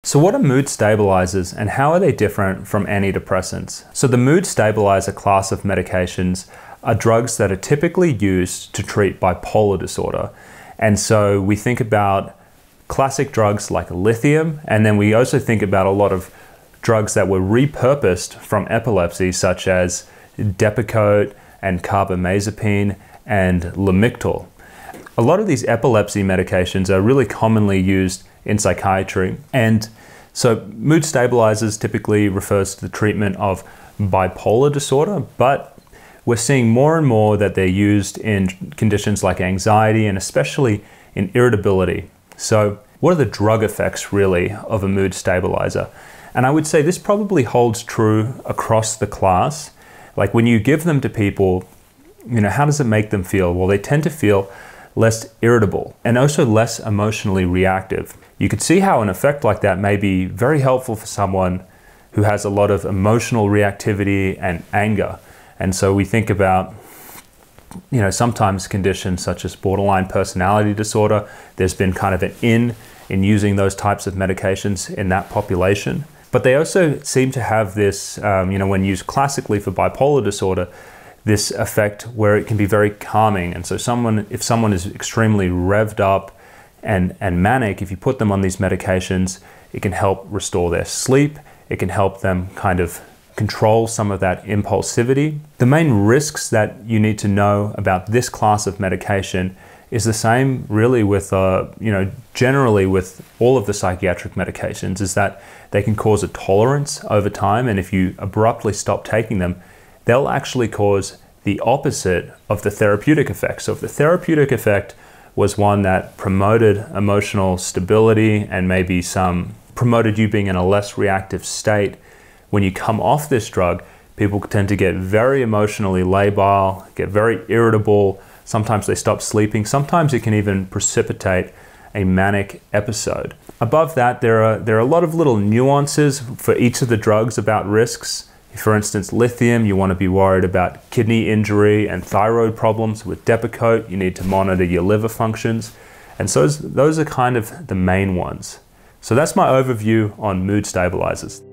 So what are mood stabilizers and how are they different from antidepressants? So the mood stabilizer class of medications are drugs that are typically used to treat bipolar disorder. And so we think about classic drugs like lithium, and then we also think about a lot of drugs that were repurposed from epilepsy, such as Depakote and carbamazepine and Lamictal. A lot of these epilepsy medications are really commonly used in psychiatry. And so mood stabilizers typically refers to the treatment of bipolar disorder, but we're seeing more and more that they're used in conditions like anxiety and especially in irritability. So what are the drug effects really of a mood stabilizer? And I would say this probably holds true across the class. Like when you give them to people, how does it make them feel? Well, they tend to feel less irritable and also less emotionally reactive. You could see how an effect like that may be very helpful for someone who has a lot of emotional reactivity and anger. And so we think about, sometimes conditions such as borderline personality disorder, there's been kind of an in using those types of medications in that population. But they also seem to have this, when used classically for bipolar disorder, this effect where it can be very calming. And so if someone is extremely revved up and manic, if you put them on these medications, it can help restore their sleep. It can help them kind of control some of that impulsivity. The main risks that you need to know about this class of medication is the same really with, generally with all of the psychiatric medications, is that they can cause a tolerance over time. And if you abruptly stop taking them, they'll actually cause the opposite of the therapeutic effect. So if the therapeutic effect was one that promoted emotional stability and maybe promoted you being in a less reactive state, when you come off this drug, people tend to get very emotionally labile, get very irritable. Sometimes they stop sleeping. Sometimes it can even precipitate a manic episode. Above that, there are a lot of little nuances for each of the drugs about risks. For instance, lithium, you want to be worried about kidney injury and thyroid problems. With Depakote, you need to monitor your liver functions. And so those are kind of the main ones. So that's my overview on mood stabilizers.